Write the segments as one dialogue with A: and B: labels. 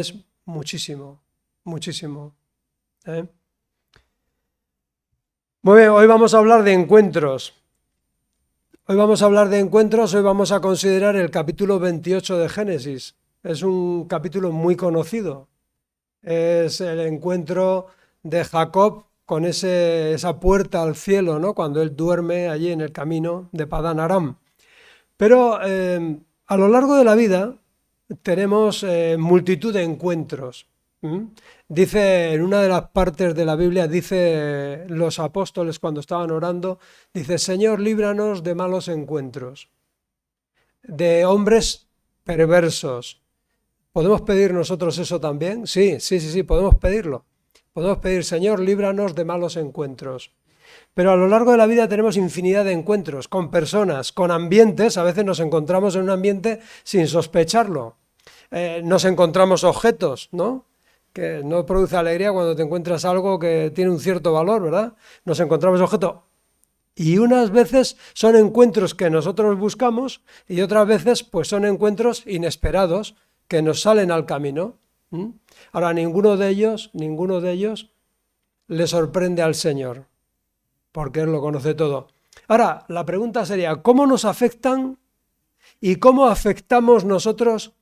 A: Es muchísimo, muchísimo. ¿eh? Muy bien, hoy vamos a hablar de encuentros. Hoy vamos a hablar de encuentros, hoy vamos a considerar el capítulo 28 de Génesis. Es un capítulo muy conocido. Es el encuentro de Jacob con esa puerta al cielo, ¿no? Cuando él duerme allí en el camino de Padán Aram. Pero a lo largo de la vida tenemos multitud de encuentros. ¿m? Dice, en una de las partes de la Biblia, dice los apóstoles cuando estaban orando, dice, Señor, líbranos de malos encuentros, de hombres perversos. ¿Podemos pedir nosotros eso también? Sí, podemos pedirlo. Podemos pedir, Señor, líbranos de malos encuentros. Pero a lo largo de la vida tenemos infinidad de encuentros con personas, con ambientes. A veces nos encontramos en un ambiente sin sospecharlo. Nos encontramos objetos, ¿no? Que no produce alegría cuando te encuentras algo que tiene un cierto valor, ¿verdad? Nos encontramos objetos. Y unas veces son encuentros que nosotros buscamos y otras veces pues son encuentros inesperados que nos salen al camino. ¿m? Ahora, ninguno de ellos le sorprende al Señor, porque Él lo conoce todo. Ahora, la pregunta sería, ¿cómo nos afectan y cómo afectamos nosotros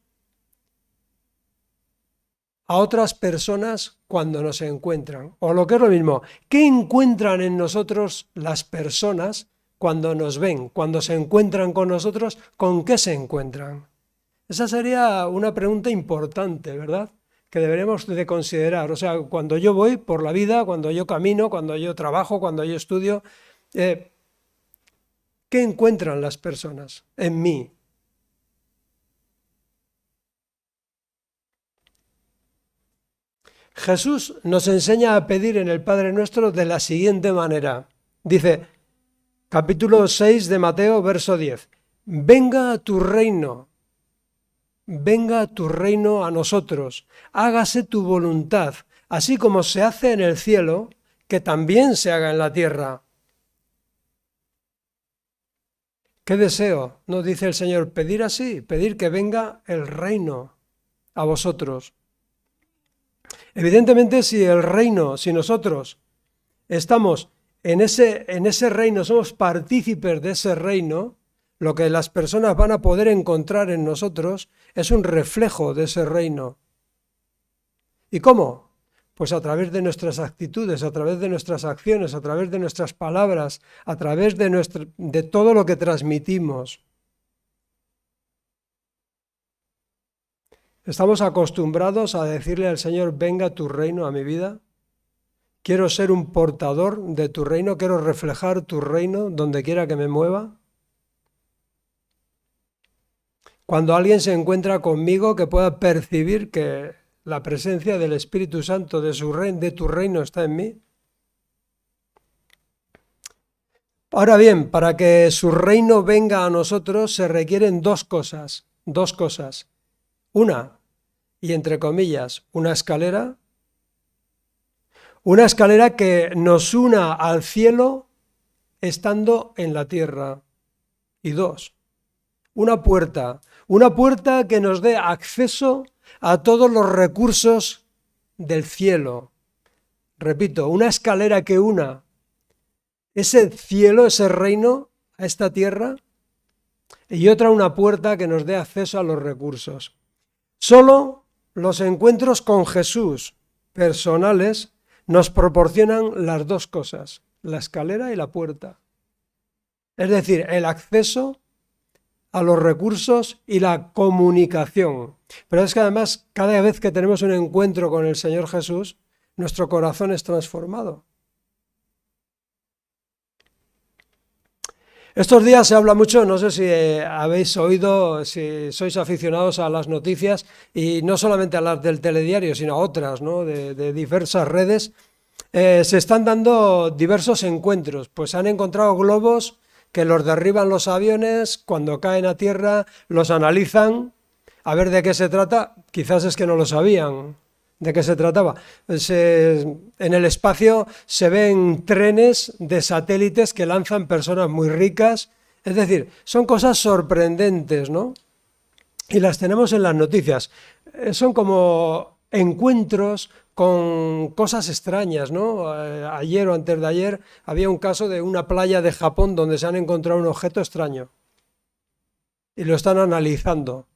A: a otras personas cuando nos encuentran? O lo que es lo mismo, ¿qué encuentran en nosotros las personas cuando nos ven, cuando se encuentran con nosotros? ¿Con qué se encuentran? Esa sería una pregunta importante, ¿verdad? Que deberemos de considerar. O sea, cuando yo voy por la vida, cuando yo camino, cuando yo trabajo, cuando yo estudio, ¿qué encuentran las personas en mí? Jesús nos enseña a pedir en el Padre Nuestro de la siguiente manera. Dice, capítulo 6 de Mateo, verso 10. Venga a tu reino. Venga tu reino a nosotros, hágase tu voluntad, así como se hace en el cielo, que también se haga en la tierra. ¿Qué deseo? Nos dice el Señor, pedir así, pedir que venga el reino a vosotros. Evidentemente, si nosotros estamos en ese reino, somos partícipes de ese reino, lo que las personas van a poder encontrar en nosotros es un reflejo de ese reino. ¿Y cómo? Pues a través de nuestras actitudes, a través de nuestras acciones, a través de nuestras palabras, a través de todo lo que transmitimos. ¿Estamos acostumbrados a decirle al Señor, venga tu reino a mi vida? Quiero ser un portador de tu reino, quiero reflejar tu reino donde quiera que me mueva. Cuando alguien se encuentra conmigo, que pueda percibir que la presencia del Espíritu Santo de tu reino está en mí. Ahora bien, para que su reino venga a nosotros se requieren dos cosas. Una, y entre comillas, una escalera que nos una al cielo estando en la tierra. Y dos, una puerta que nos dé acceso a todos los recursos del cielo. Repito, una escalera que una ese cielo, ese reino, a esta tierra, y otra una puerta que nos dé acceso a los recursos. Solo los encuentros con Jesús personales nos proporcionan las dos cosas, la escalera y la puerta. Es decir, el acceso a los recursos y la comunicación. Pero es que además, cada vez que tenemos un encuentro con el Señor Jesús, nuestro corazón es transformado. Estos días se habla mucho, no sé si habéis oído, si sois aficionados a las noticias, y no solamente a las del telediario, sino a otras, ¿no? de diversas redes, se están dando diversos encuentros. Pues han encontrado globos que los derriban los aviones, cuando caen a tierra los analizan, a ver de qué se trata, quizás es que no lo sabían de qué se trataba. En el espacio se ven trenes de satélites que lanzan personas muy ricas, es decir, son cosas sorprendentes, ¿no? y las tenemos en las noticias. Son como encuentros con cosas extrañas, ¿no? Ayer o antes de ayer había un caso de una playa de Japón donde se han encontrado un objeto extraño y lo están analizando.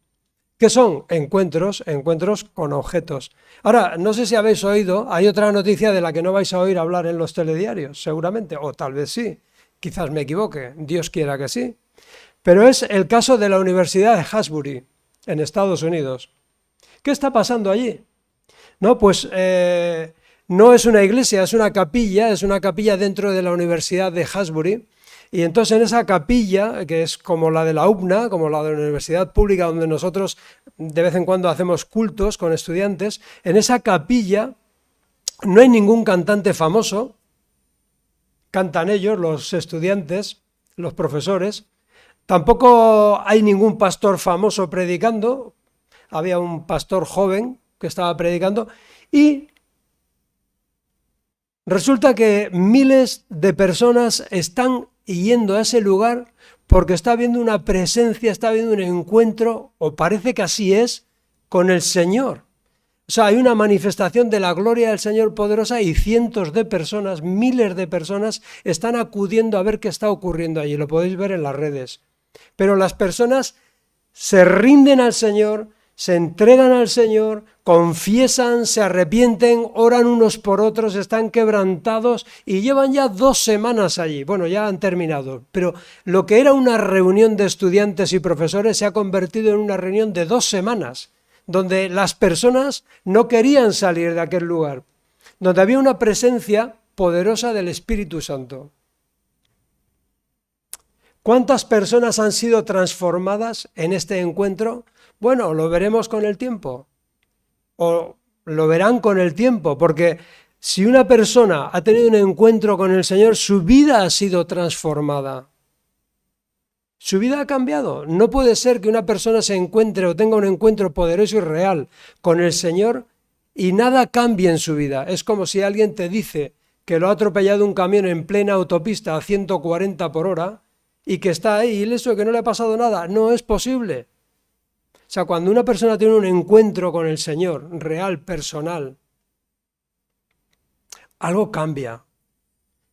A: ¿Qué son? Encuentros con objetos. Ahora, no sé si habéis oído, hay otra noticia de la que no vais a oír hablar en los telediarios, seguramente, o tal vez sí, quizás me equivoque, Dios quiera que sí, pero es el caso de la Universidad de Asbury, en Estados Unidos. ¿Qué está pasando allí? No, pues no es una iglesia, es una capilla dentro de la Universidad de Asbury. Y entonces en esa capilla, que es como la de la UPNA, como la de la Universidad Pública, donde nosotros de vez en cuando hacemos cultos con estudiantes, en esa capilla no hay ningún cantante famoso, cantan ellos, los estudiantes, los profesores, tampoco hay ningún pastor famoso predicando, había un pastor joven que estaba predicando, y resulta que miles de personas están yendo a ese lugar porque está habiendo una presencia, está habiendo un encuentro, o parece que así es, con el Señor. O sea, hay una manifestación de la gloria del Señor poderosa y cientos de personas, miles de personas están acudiendo a ver qué está ocurriendo allí. Lo podéis ver en las redes. Pero las personas se rinden al Señor, se entregan al Señor, confiesan, se arrepienten, oran unos por otros, están quebrantados y llevan ya 2 semanas allí. Bueno, ya han terminado, pero lo que era una reunión de estudiantes y profesores se ha convertido en una reunión de 2 semanas, donde las personas no querían salir de aquel lugar, donde había una presencia poderosa del Espíritu Santo. ¿Cuántas personas han sido transformadas en este encuentro? Bueno, lo veremos con el tiempo, o lo verán con el tiempo, porque si una persona ha tenido un encuentro con el Señor, su vida ha sido transformada. Su vida ha cambiado. No puede ser que una persona se encuentre o tenga un encuentro poderoso y real con el Señor y nada cambie en su vida. Es como si alguien te dice que lo ha atropellado un camión en plena autopista a 140 por hora y que está ahí y eso, que no le ha pasado nada. No es posible. O sea, cuando una persona tiene un encuentro con el Señor, real, personal, algo cambia.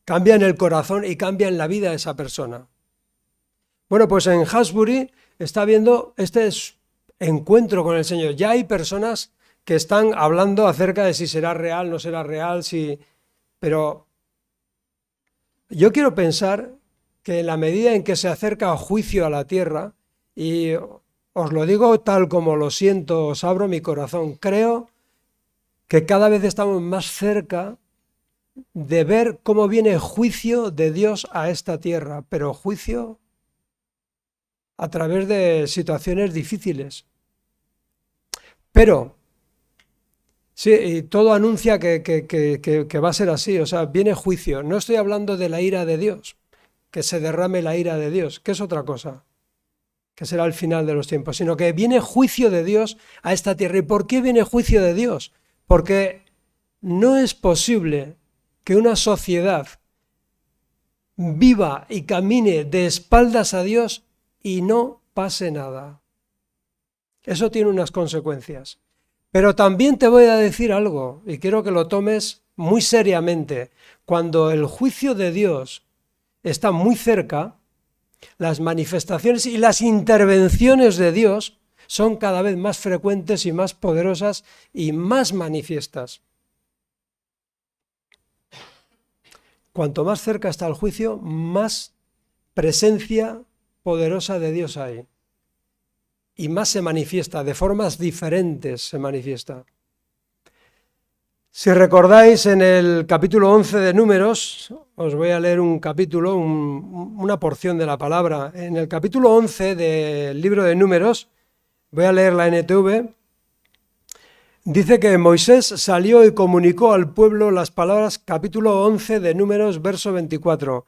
A: Cambia en el corazón y cambia en la vida de esa persona. Bueno, pues en Asbury está habiendo este encuentro con el Señor. Ya hay personas que están hablando acerca de si será real, no será real, pero yo quiero pensar que en la medida en que se acerca juicio a la tierra, y os lo digo tal como lo siento, os abro mi corazón, creo que cada vez estamos más cerca de ver cómo viene el juicio de Dios a esta tierra, pero juicio a través de situaciones difíciles. Pero, sí, y todo anuncia que va a ser así, o sea, viene juicio. No estoy hablando de la ira de Dios, que se derrame la ira de Dios, que es otra cosa, que será el final de los tiempos, sino que viene juicio de Dios a esta tierra. ¿Y por qué viene juicio de Dios? Porque no es posible que una sociedad viva y camine de espaldas a Dios y no pase nada. Eso tiene unas consecuencias. Pero también te voy a decir algo, y quiero que lo tomes muy seriamente. Cuando el juicio de Dios está muy cerca, las manifestaciones y las intervenciones de Dios son cada vez más frecuentes y más poderosas y más manifiestas. Cuanto más cerca está el juicio, más presencia poderosa de Dios hay. Y más se manifiesta, de formas diferentes se manifiesta. Si recordáis, en el capítulo 11 de Números, os voy a leer un capítulo, una porción de la palabra. En el capítulo 11 del libro de Números, voy a leer la NTV, dice que Moisés salió y comunicó al pueblo las palabras, capítulo 11 de Números, verso 24.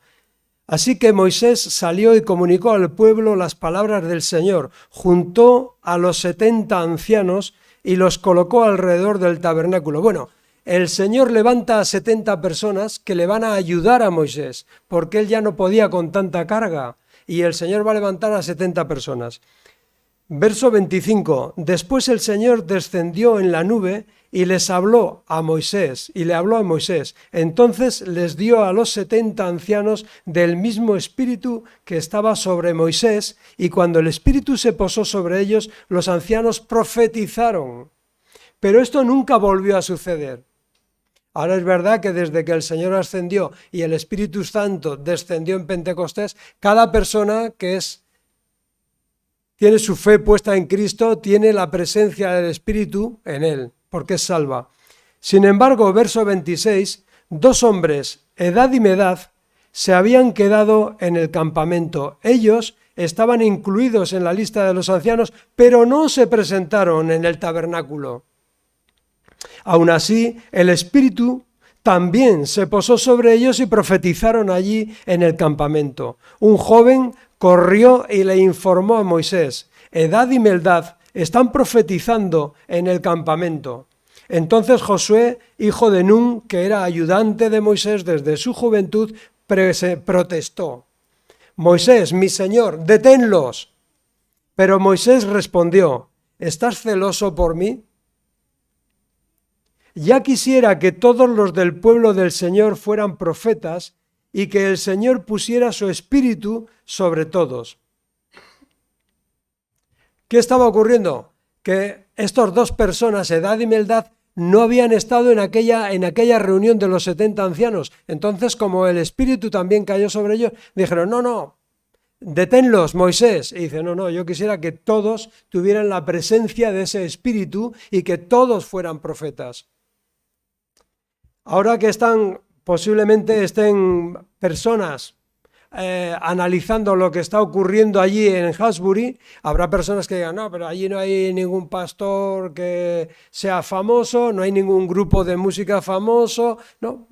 A: Así que Moisés salió y comunicó al pueblo las palabras del Señor, juntó a los 70 ancianos y los colocó alrededor del tabernáculo. Bueno, el Señor levanta a 70 personas que le van a ayudar a Moisés, porque él ya no podía con tanta carga, y el Señor va a levantar a 70 personas. Verso 25. Después el Señor descendió en la nube y les habló a Moisés, y le habló a Moisés. Entonces les dio a los 70 ancianos del mismo espíritu que estaba sobre Moisés, y cuando el espíritu se posó sobre ellos, los ancianos profetizaron. Pero esto nunca volvió a suceder. Ahora es verdad que desde que el Señor ascendió y el Espíritu Santo descendió en Pentecostés, cada persona que tiene su fe puesta en Cristo tiene la presencia del Espíritu en él, porque es salva. Sin embargo, verso 26, 2 hombres, edad y medad, se habían quedado en el campamento. Ellos estaban incluidos en la lista de los ancianos, pero no se presentaron en el tabernáculo. Aún así, el Espíritu también se posó sobre ellos y profetizaron allí en el campamento. Un joven corrió y le informó a Moisés: Edad y Meldad están profetizando en el campamento. Entonces Josué, hijo de Nun, que era ayudante de Moisés desde su juventud, protestó: Moisés, mi señor, deténlos. Pero Moisés respondió: ¿estás celoso por mí? Ya quisiera que todos los del pueblo del Señor fueran profetas y que el Señor pusiera su espíritu sobre todos. ¿Qué estaba ocurriendo? Que estas 2 personas, edad y meldad, no habían estado en aquella reunión de los 70 ancianos. Entonces, como el espíritu también cayó sobre ellos, dijeron: no, deténlos, Moisés. Y dice: no, yo quisiera que todos tuvieran la presencia de ese espíritu y que todos fueran profetas. Ahora que posiblemente estén personas analizando lo que está ocurriendo allí en Halsbury, habrá personas que digan: no, pero allí no hay ningún pastor que sea famoso, no hay ningún grupo de música famoso. No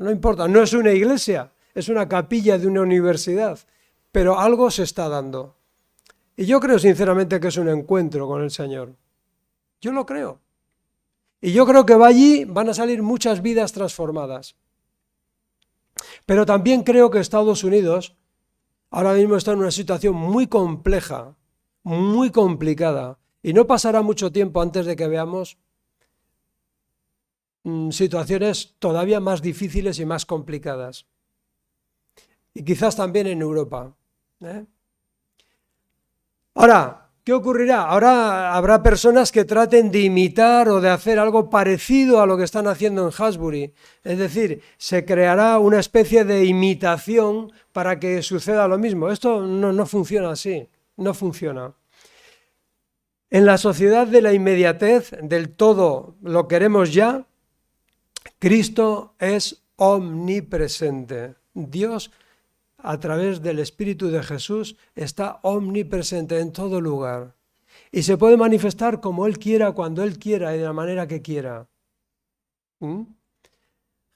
A: importa, no es una iglesia, es una capilla de una universidad, pero algo se está dando. Y yo creo sinceramente que es un encuentro con el Señor. Yo lo creo. Y yo creo que allí van a salir muchas vidas transformadas. Pero también creo que Estados Unidos ahora mismo está en una situación muy compleja, muy complicada, y no pasará mucho tiempo antes de que veamos situaciones todavía más difíciles y más complicadas. Y quizás también en Europa. Ahora, ¿qué ocurrirá? Ahora habrá personas que traten de imitar o de hacer algo parecido a lo que están haciendo en Halsbury. Es decir, se creará una especie de imitación para que suceda lo mismo. Esto no funciona así, no funciona. En la sociedad de la inmediatez, del todo lo queremos ya, Cristo es omnipresente. Dios, a través del Espíritu de Jesús, está omnipresente en todo lugar. Y se puede manifestar como Él quiera, cuando Él quiera y de la manera que quiera.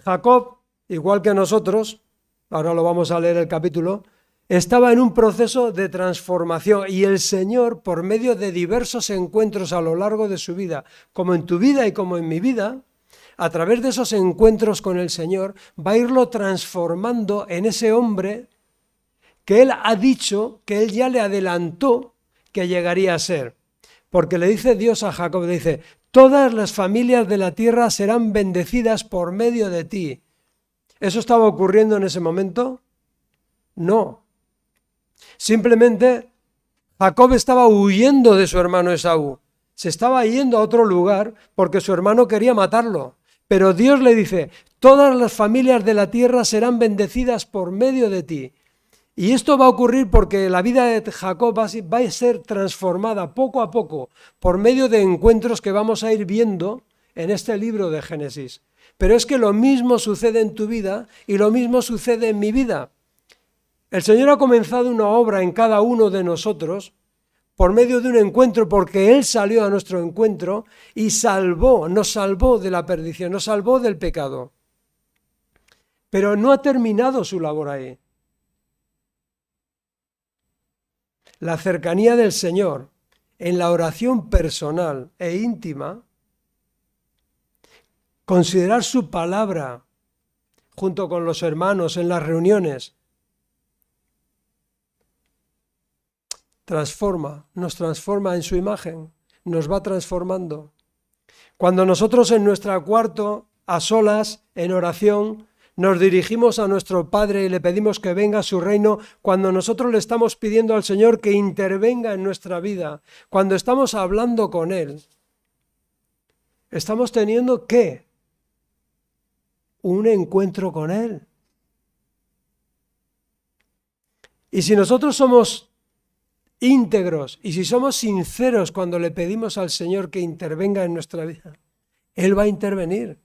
A: Jacob, igual que nosotros, ahora lo vamos a leer el capítulo, estaba en un proceso de transformación, y el Señor, por medio de diversos encuentros a lo largo de su vida, como en tu vida y como en mi vida, a través de esos encuentros con el Señor, va a irlo transformando en ese hombre que Él ha dicho, que Él ya le adelantó que llegaría a ser. Porque le dice Dios a Jacob, le dice: todas las familias de la tierra serán bendecidas por medio de ti. ¿Eso estaba ocurriendo en ese momento? No. Simplemente Jacob estaba huyendo de su hermano Esaú. Se estaba yendo a otro lugar porque su hermano quería matarlo. Pero Dios le dice: todas las familias de la tierra serán bendecidas por medio de ti. Y esto va a ocurrir porque la vida de Jacob va a ser transformada poco a poco por medio de encuentros que vamos a ir viendo en este libro de Génesis. Pero es que lo mismo sucede en tu vida y lo mismo sucede en mi vida. El Señor ha comenzado una obra en cada uno de nosotros por medio de un encuentro, porque Él salió a nuestro encuentro y nos salvó de la perdición, nos salvó del pecado. Pero no ha terminado su labor ahí. La cercanía del Señor en la oración personal e íntima, considerar su palabra junto con los hermanos en las reuniones, nos transforma en su imagen, nos va transformando. Cuando nosotros en nuestro cuarto, a solas, en oración, nos dirigimos a nuestro Padre y le pedimos que venga a su reino, cuando nosotros le estamos pidiendo al Señor que intervenga en nuestra vida, cuando estamos hablando con Él, estamos teniendo ¿qué? Un encuentro con Él. Y si nosotros somos íntegros y si somos sinceros cuando le pedimos al Señor que intervenga en nuestra vida, Él va a intervenir.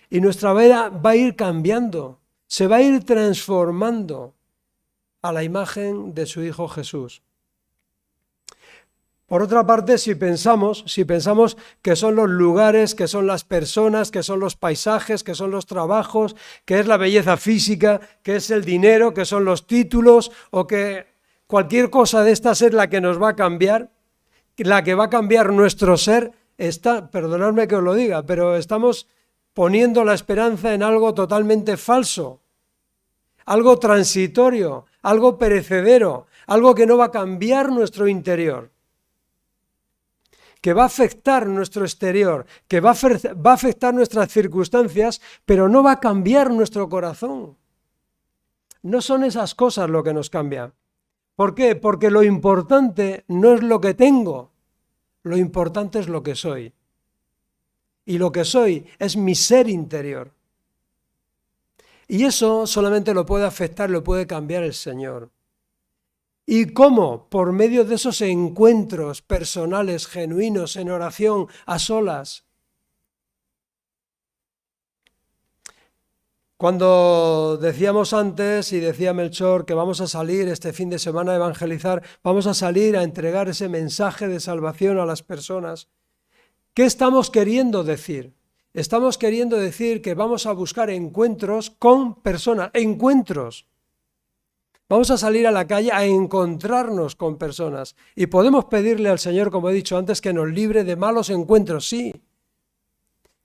A: Y nuestra vida va a ir cambiando, se va a ir transformando a la imagen de su Hijo Jesús. Por otra parte, si pensamos que son los lugares, que son las personas, que son los paisajes, que son los trabajos, que es la belleza física, que es el dinero, que son los títulos, o que cualquier cosa de estas es la que nos va a cambiar, la que va a cambiar nuestro ser, perdonadme que os lo diga, pero estamos poniendo la esperanza en algo totalmente falso, algo transitorio, algo perecedero, algo que no va a cambiar nuestro interior, que va a afectar nuestro exterior, que va a afectar nuestras circunstancias, pero no va a cambiar nuestro corazón. No son esas cosas lo que nos cambia. ¿Por qué? Porque lo importante no es lo que tengo, lo importante es lo que soy. Y lo que soy es mi ser interior. Y eso solamente lo puede afectar, lo puede cambiar el Señor. ¿Y cómo? Por medio de esos encuentros personales, genuinos, en oración, a solas. Cuando decíamos antes, y decía Melchor, que vamos a salir este fin de semana a evangelizar, vamos a salir a entregar ese mensaje de salvación a las personas. ¿Qué estamos queriendo decir? Estamos queriendo decir que vamos a buscar encuentros con personas, encuentros. Vamos a salir a la calle a encontrarnos con personas y podemos pedirle al Señor, como he dicho antes, que nos libre de malos encuentros, sí.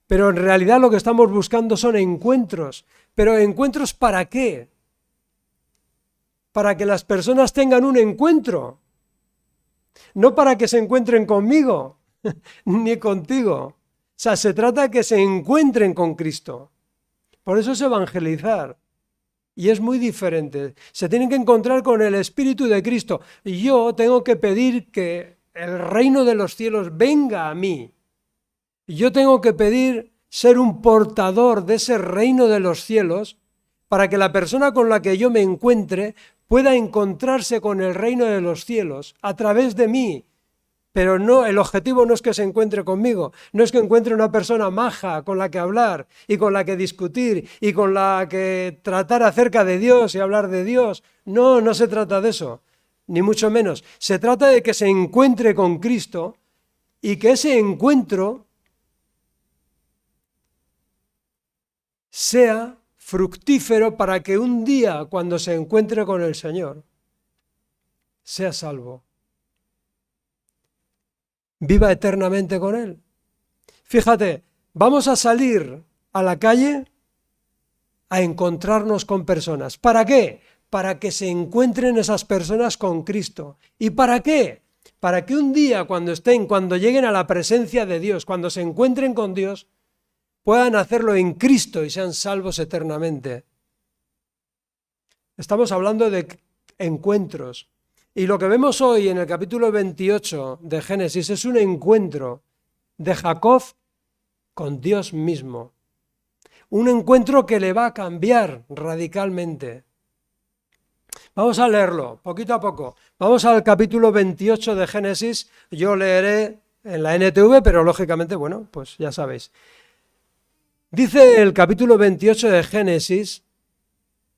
A: Pero en realidad lo que estamos buscando son encuentros. ¿Pero encuentros para qué? Para que las personas tengan un encuentro. No para que se encuentren conmigo, ni contigo. O sea, se trata de que se encuentren con Cristo. Por eso es evangelizar. Y es muy diferente. Se tienen que encontrar con el Espíritu de Cristo. Y yo tengo que pedir que el reino de los cielos venga a mí. Y yo tengo que pedir ser un portador de ese reino de los cielos para que la persona con la que yo me encuentre pueda encontrarse con el reino de los cielos a través de mí. Pero no, el objetivo no es que se encuentre conmigo, no es que encuentre una persona maja con la que hablar y con la que discutir y con la que tratar acerca de Dios y hablar de Dios. No, no se trata de eso, ni mucho menos. Se trata de que se encuentre con Cristo y que ese encuentro sea fructífero para que un día, cuando se encuentre con el Señor, sea salvo. Viva eternamente con Él. Fíjate, vamos a salir a la calle a encontrarnos con personas. ¿Para qué? Para que se encuentren esas personas con Cristo. ¿Y para qué? Para que un día cuando lleguen a la presencia de Dios, cuando se encuentren con Dios, puedan hacerlo en Cristo y sean salvos eternamente. Estamos hablando de encuentros. Y lo que vemos hoy en el capítulo 28 de Génesis es un encuentro de Jacob con Dios mismo. Un encuentro que le va a cambiar radicalmente. Vamos a leerlo poquito a poco. Vamos al capítulo 28 de Génesis. Yo leeré en la NTV, pero lógicamente, bueno, pues ya sabéis. Dice el capítulo 28 de Génesis,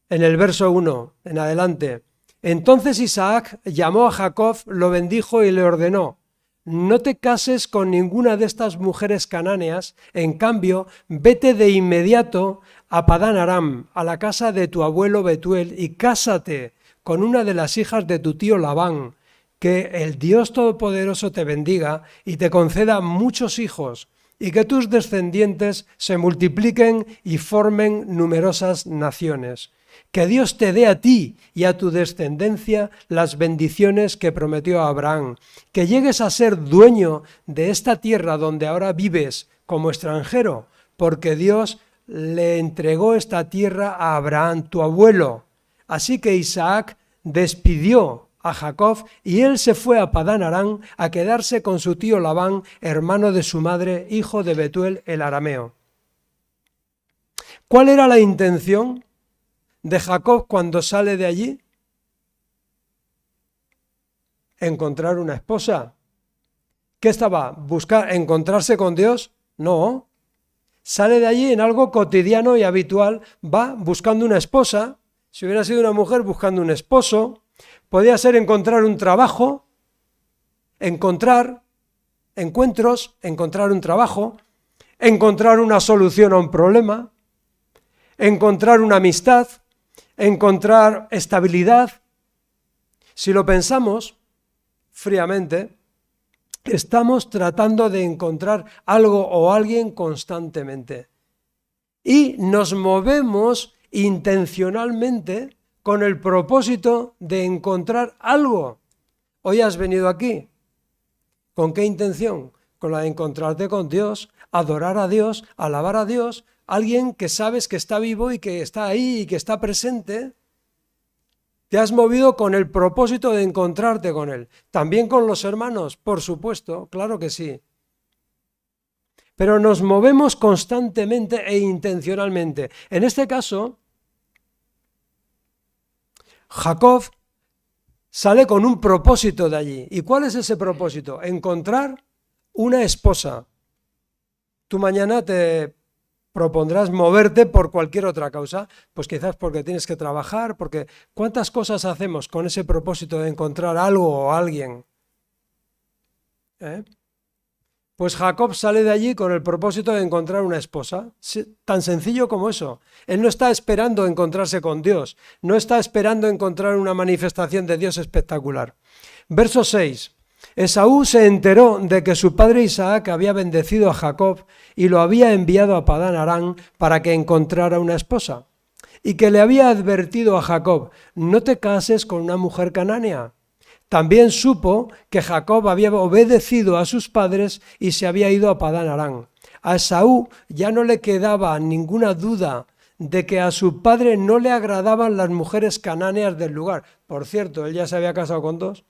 A: en el verso 1 en adelante: Entonces Isaac llamó a Jacob, lo bendijo y le ordenó: no te cases con ninguna de estas mujeres cananeas, en cambio, vete de inmediato a Padán Aram, a la casa de tu abuelo Betuel, y cásate con una de las hijas de tu tío Labán, que el Dios Todopoderoso te bendiga y te conceda muchos hijos, y que tus descendientes se multipliquen y formen numerosas naciones. Que Dios te dé a ti y a tu descendencia las bendiciones que prometió a Abraham. Que llegues a ser dueño de esta tierra donde ahora vives como extranjero, porque Dios le entregó esta tierra a Abraham, tu abuelo. Así que Isaac despidió a Jacob y él se fue a Padán Aram a quedarse con su tío Labán, hermano de su madre, hijo de Betuel el arameo. ¿Cuál era la intención de Jacob cuando sale de allí? ¿Encontrar una esposa? ¿Qué estaba? ¿Buscar encontrarse con Dios? No. Sale de allí en algo cotidiano y habitual, va buscando una esposa. Si hubiera sido una mujer buscando un esposo, podía ser encontrar un trabajo, encontrar un trabajo, encontrar una solución a un problema, encontrar una amistad, encontrar estabilidad. Si lo pensamos fríamente, estamos tratando de encontrar algo o alguien constantemente. Y nos movemos intencionalmente con el propósito de encontrar algo. Hoy has venido aquí. ¿Con qué intención? Con la de encontrarte con Dios, adorar a Dios, alabar a Dios, alguien que sabes que está vivo y que está ahí y que está presente. Te has movido con el propósito de encontrarte con Él. También con los hermanos, por supuesto, claro que sí. Pero nos movemos constantemente e intencionalmente. En este caso, Jacob sale con un propósito de allí. ¿Y cuál es ese propósito? Encontrar una esposa. Tú mañana te propondrás moverte por cualquier otra causa, pues quizás porque tienes que trabajar, porque ¿cuántas cosas hacemos con ese propósito de encontrar algo o alguien? Pues Jacob sale de allí con el propósito de encontrar una esposa, tan sencillo como eso. Él no está esperando encontrarse con Dios, no está esperando encontrar una manifestación de Dios espectacular. Verso 6. Esaú se enteró de que su padre Isaac había bendecido a Jacob y lo había enviado a Padán Aram para que encontrara una esposa, y que le había advertido a Jacob: no te cases con una mujer canánea. También supo que Jacob había obedecido a sus padres y se había ido a Padán Aram. A Esaú ya no le quedaba ninguna duda de que a su padre no le agradaban las mujeres canáneas del lugar. Por cierto, él ya se había casado con 2.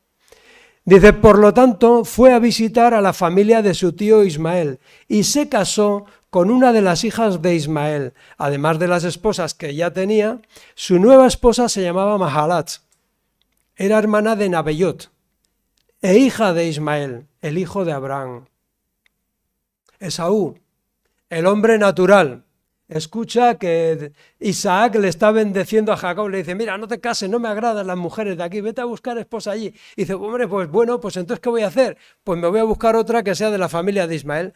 A: Dice, por lo tanto, fue a visitar a la familia de su tío Ismael y se casó con una de las hijas de Ismael. Además de las esposas que ya tenía, su nueva esposa se llamaba Mahalat. Era hermana de Nabeyot e hija de Ismael, el hijo de Abraham. Esaú, el hombre natural, escucha que Isaac le está bendeciendo a Jacob, le dice, mira, no te cases, no me agradan las mujeres de aquí, vete a buscar esposa allí. Y dice, hombre, pues bueno, pues entonces ¿qué voy a hacer? Pues me voy a buscar otra que sea de la familia de Ismael.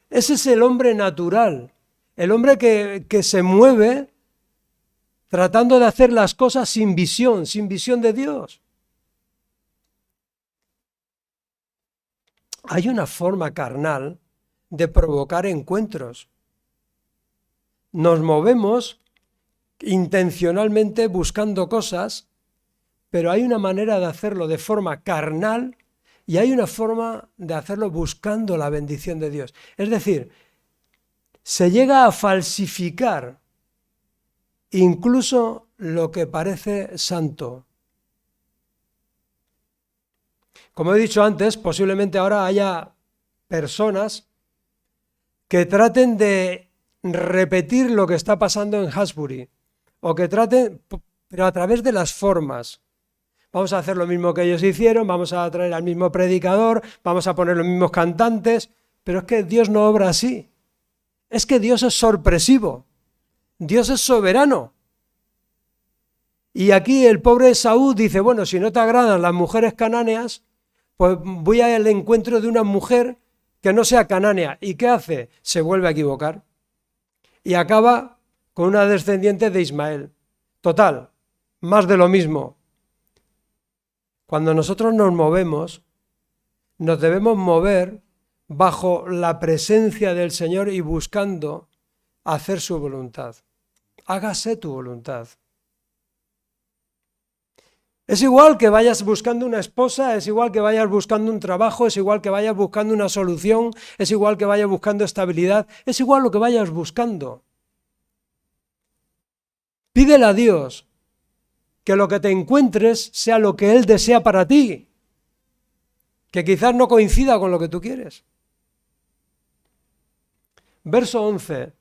A: Ese es el hombre natural, el hombre que se mueve tratando de hacer las cosas sin visión de Dios. Hay una forma carnal de provocar encuentros. Nos movemos intencionalmente buscando cosas, pero hay una manera de hacerlo de forma carnal y hay una forma de hacerlo buscando la bendición de Dios. Es decir, se llega a falsificar incluso lo que parece santo. Como he dicho antes, posiblemente ahora haya personas que traten de repetir lo que está pasando en Hasbury, o que traten, pero a través de las formas. Vamos a hacer lo mismo que ellos hicieron, vamos a traer al mismo predicador, vamos a poner los mismos cantantes, pero es que Dios no obra así. Es que Dios es sorpresivo, Dios es soberano. Y aquí el pobre Esaú dice, bueno, si no te agradan las mujeres canáneas, pues voy al encuentro de una mujer que no sea canánea. ¿Y qué hace? Se vuelve a equivocar. Y acaba con una descendiente de Ismael. Total, más de lo mismo. Cuando nosotros nos movemos, nos debemos mover bajo la presencia del Señor y buscando hacer su voluntad. Hágase tu voluntad. Es igual que vayas buscando una esposa, es igual que vayas buscando un trabajo, es igual que vayas buscando una solución, es igual que vayas buscando estabilidad, es igual lo que vayas buscando. Pídele a Dios que lo que te encuentres sea lo que Él desea para ti, que quizás no coincida con lo que tú quieres. Verso 11.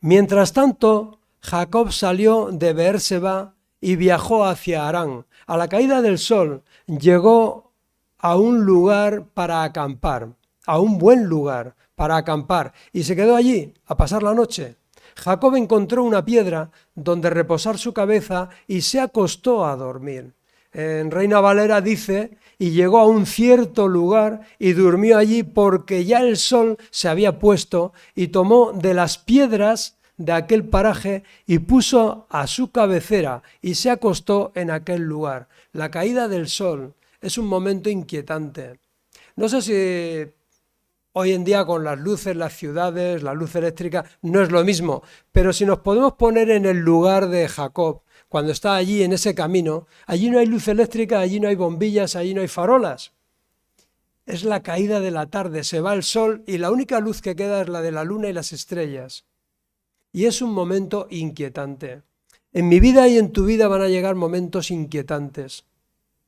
A: Mientras tanto, Jacob salió de Beerseba y viajó hacia Harán. A la caída del sol llegó a un lugar para acampar, a un buen lugar para acampar, y se quedó allí a pasar la noche. Jacob encontró una piedra donde reposar su cabeza y se acostó a dormir. En Reina Valera dice, y llegó a un cierto lugar y durmió allí porque ya el sol se había puesto, y tomó de las piedras de aquel paraje y puso a su cabecera y se acostó en aquel lugar. La caída del sol es un momento inquietante. No sé si hoy en día con las luces, las ciudades, la luz eléctrica, no es lo mismo, pero si nos podemos poner en el lugar de Jacob, cuando está allí en ese camino, allí no hay luz eléctrica, allí no hay bombillas, allí no hay farolas. Es la caída de la tarde, se va el sol y la única luz que queda es la de la luna y las estrellas. Y es un momento inquietante. En mi vida y en tu vida van a llegar momentos inquietantes,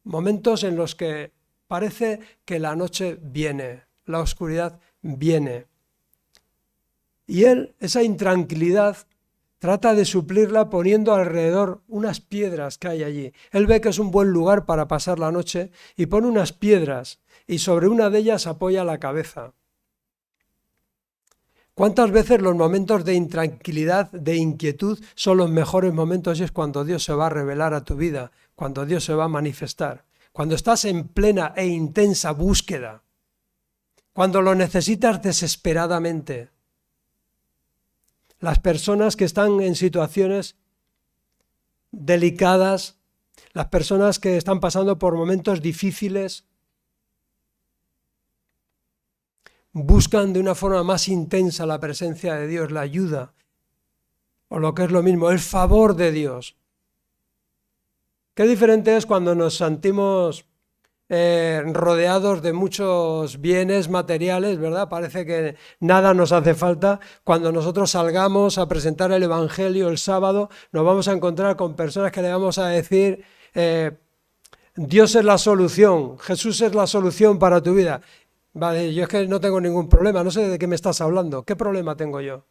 A: momentos en los que parece que la noche viene, la oscuridad viene. Y él, esa intranquilidad, trata de suplirla poniendo alrededor unas piedras que hay allí. Él ve que es un buen lugar para pasar la noche y pone unas piedras y sobre una de ellas apoya la cabeza. ¿Cuántas veces los momentos de intranquilidad, de inquietud, son los mejores momentos y es cuando Dios se va a revelar a tu vida, cuando Dios se va a manifestar, cuando estás en plena e intensa búsqueda, cuando lo necesitas desesperadamente? Las personas que están en situaciones delicadas, las personas que están pasando por momentos difíciles, buscan de una forma más intensa la presencia de Dios, la ayuda, o lo que es lo mismo, el favor de Dios. Qué diferente es cuando nos sentimos rodeados de muchos bienes materiales, ¿verdad? Parece que nada nos hace falta. Cuando nosotros salgamos a presentar el Evangelio el sábado, nos vamos a encontrar con personas que le vamos a decir, Dios es la solución, Jesús es la solución para tu vida. Vale, yo es que no tengo ningún problema, no sé de qué me estás hablando. ¿Qué problema tengo yo?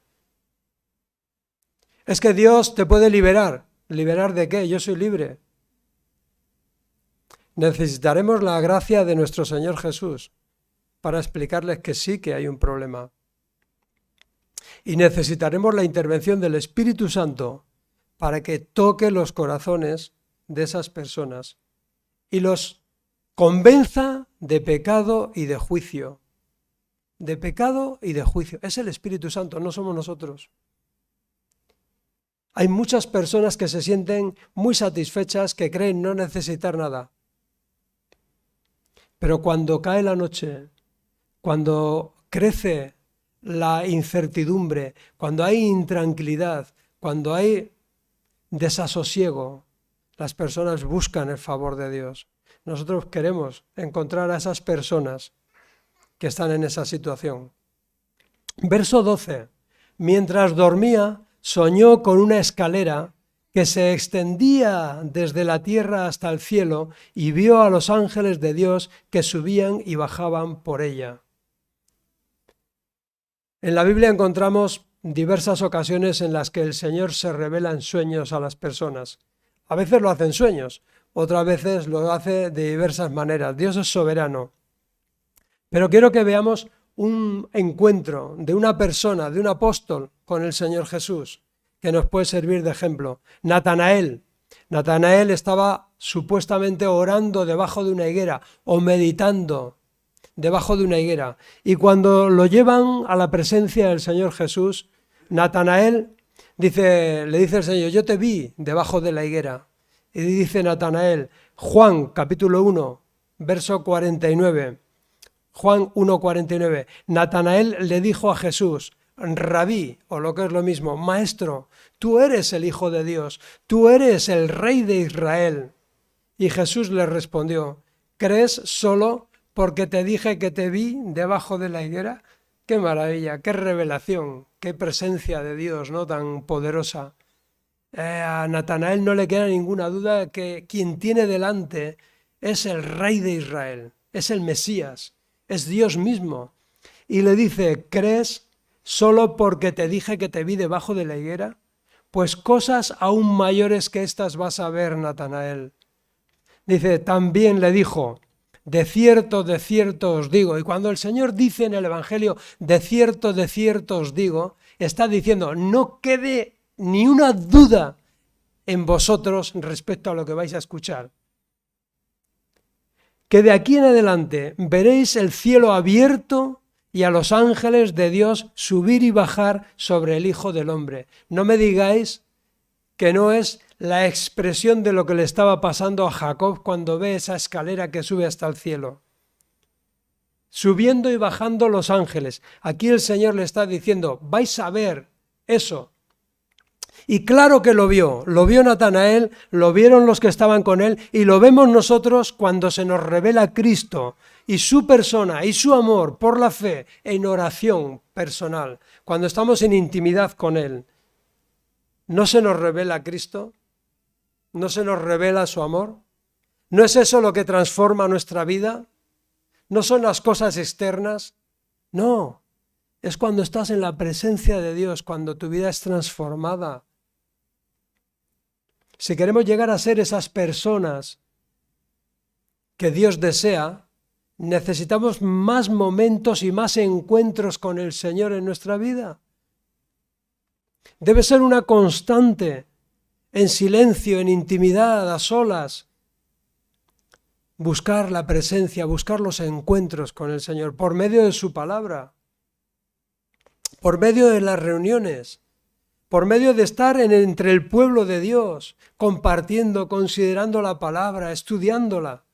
A: Es que Dios te puede liberar. ¿Liberar de qué? Yo soy libre. Necesitaremos la gracia de nuestro Señor Jesús para explicarles que sí que hay un problema. Y necesitaremos la intervención del Espíritu Santo para que toque los corazones de esas personas y los convenza de pecado y de juicio. De pecado y de juicio. Es el Espíritu Santo, no somos nosotros. Hay muchas personas que se sienten muy satisfechas, que creen no necesitar nada. Pero cuando cae la noche, cuando crece la incertidumbre, cuando hay intranquilidad, cuando hay desasosiego, las personas buscan el favor de Dios. Nosotros queremos encontrar a esas personas que están en esa situación. Verso 12. Mientras dormía, soñó con una escalera que se extendía desde la tierra hasta el cielo y vio a los ángeles de Dios que subían y bajaban por ella. En la Biblia encontramos diversas ocasiones en las que el Señor se revela en sueños a las personas. A veces lo hace en sueños, otras veces lo hace de diversas maneras. Dios es soberano. Pero quiero que veamos un encuentro de una persona, de un apóstol con el Señor Jesús, que nos puede servir de ejemplo. Natanael. Natanael estaba supuestamente orando debajo de una higuera o meditando debajo de una higuera. Y cuando lo llevan a la presencia del Señor Jesús, Natanael le dice el Señor, yo te vi debajo de la higuera. Y dice Natanael, Juan capítulo 1, verso 49, Juan 1:49, Natanael le dijo a Jesús, Rabí, o lo que es lo mismo, Maestro, tú eres el Hijo de Dios, tú eres el Rey de Israel. Y Jesús le respondió: ¿crees solo porque te dije que te vi debajo de la higuera? ¡Qué maravilla! ¡Qué revelación! ¡Qué presencia de Dios, ¿no?, tan poderosa! A Natanael no le queda ninguna duda que quien tiene delante es el Rey de Israel, es el Mesías, es Dios mismo. Y le dice: ¿crees solo porque te dije que te vi debajo de la higuera? Pues cosas aún mayores que estas vas a ver, Natanael. Dice, también le dijo: de cierto os digo. Y cuando el Señor dice en el Evangelio, de cierto os digo, está diciendo, no quede ni una duda en vosotros respecto a lo que vais a escuchar. Que de aquí en adelante veréis el cielo abierto y a los ángeles de Dios subir y bajar sobre el Hijo del Hombre. No me digáis que no es la expresión de lo que le estaba pasando a Jacob cuando ve esa escalera que sube hasta el cielo. Subiendo y bajando los ángeles. Aquí el Señor le está diciendo, vais a ver eso. Y claro que lo vio Natanael, lo vieron los que estaban con él y lo vemos nosotros cuando se nos revela Cristo y su persona y su amor por la fe en oración personal, cuando estamos en intimidad con él. ¿No se nos revela Cristo? ¿No se nos revela su amor? ¿No es eso lo que transforma nuestra vida? ¿No son las cosas externas? No, es cuando estás en la presencia de Dios, cuando tu vida es transformada. Si queremos llegar a ser esas personas que Dios desea, necesitamos más momentos y más encuentros con el Señor en nuestra vida. Debe ser una constante, en silencio, en intimidad, a solas. Buscar la presencia, buscar los encuentros con el Señor por medio de su palabra, por medio de las reuniones, por medio de estar entre el pueblo de Dios, compartiendo, considerando la palabra, estudiándola.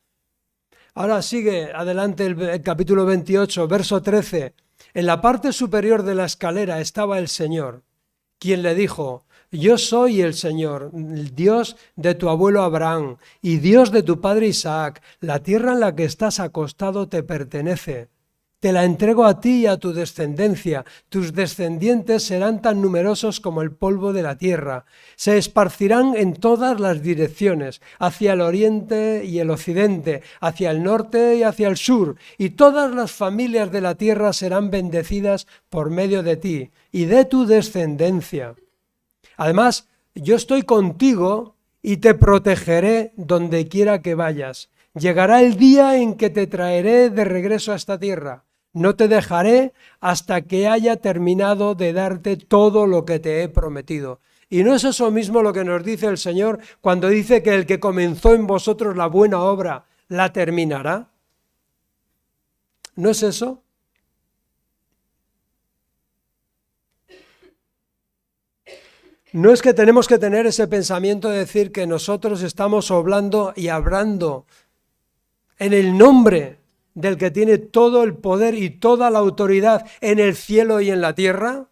A: Ahora sigue adelante el capítulo 28, verso 13. En la parte superior de la escalera estaba el Señor, quien le dijo: yo soy el Señor, el Dios de tu abuelo Abraham y Dios de tu padre Isaac. La tierra en la que estás acostado te pertenece. Te la entrego a ti y a tu descendencia. Tus descendientes serán tan numerosos como el polvo de la tierra. Se esparcirán en todas las direcciones, hacia el oriente y el occidente, hacia el norte y hacia el sur, y todas las familias de la tierra serán bendecidas por medio de ti y de tu descendencia. Además, yo estoy contigo y te protegeré donde quiera que vayas. Llegará el día en que te traeré de regreso a esta tierra. No te dejaré hasta que haya terminado de darte todo lo que te he prometido. ¿Y no es eso mismo lo que nos dice el Señor cuando dice que el que comenzó en vosotros la buena obra la terminará? ¿No es eso? No es que tenemos que tener ese pensamiento de decir que nosotros estamos obrando y hablando en el nombre del que tiene todo el poder y toda la autoridad en el cielo y en la tierra,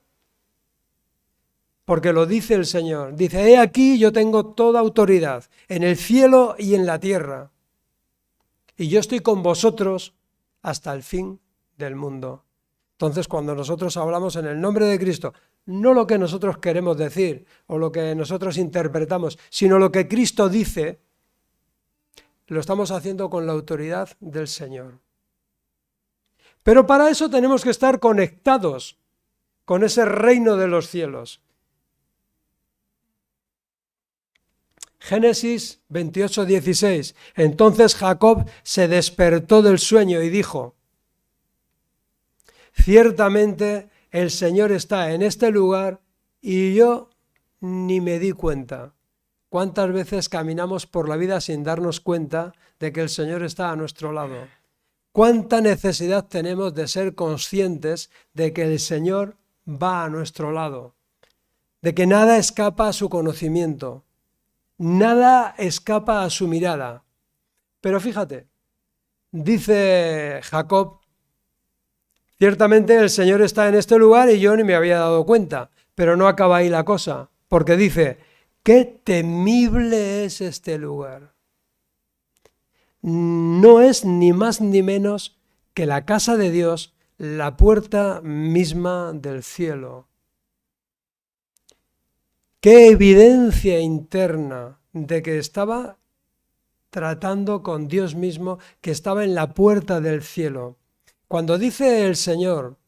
A: porque lo dice el Señor. Dice, he aquí yo tengo toda autoridad en el cielo y en la tierra, y yo estoy con vosotros hasta el fin del mundo. Entonces, cuando nosotros hablamos en el nombre de Cristo, no lo que nosotros queremos decir o lo que nosotros interpretamos, sino lo que Cristo dice, lo estamos haciendo con la autoridad del Señor. Pero para eso tenemos que estar conectados con ese reino de los cielos. Génesis 28:16. Entonces Jacob se despertó del sueño y dijo: ciertamente el Señor está en este lugar y yo ni me di cuenta. ¿Cuántas veces caminamos por la vida sin darnos cuenta de que el Señor está a nuestro lado? ¿Cuánta necesidad tenemos de ser conscientes de que el Señor va a nuestro lado? De que nada escapa a su conocimiento, nada escapa a su mirada. Pero fíjate, dice Jacob, ciertamente el Señor está en este lugar y yo ni me había dado cuenta, pero no acaba ahí la cosa, porque dice, qué temible es este lugar. no es ni más ni menos que la casa de Dios, la puerta misma del cielo. ¡Qué evidencia interna de que estaba tratando con Dios mismo, que estaba en la puerta del cielo! Cuando dice el Señor,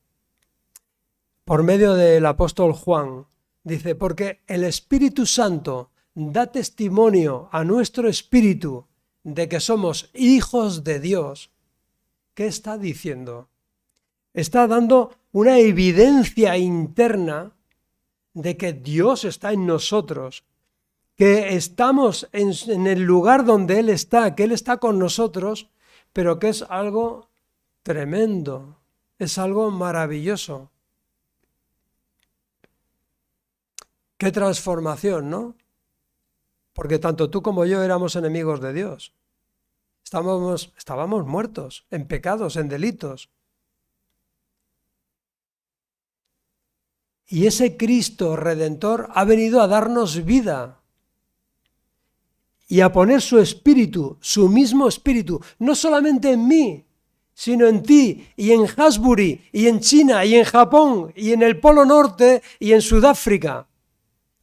A: por medio del apóstol Juan, dice, porque el Espíritu Santo da testimonio a nuestro espíritu de que somos hijos de Dios. ¿Qué está diciendo? Está dando una evidencia interna de que Dios está en nosotros, que estamos en el lugar donde Él está, que Él está con nosotros, pero que es algo tremendo, es algo maravilloso. ¡Qué transformación!, ¿no? Porque tanto tú como yo éramos enemigos de Dios. Estábamos muertos en pecados, en delitos. Y ese Cristo Redentor ha venido a darnos vida y a poner su espíritu, su mismo espíritu, no solamente en mí, sino en ti y en Hasbury y en China y en Japón y en el Polo Norte y en Sudáfrica.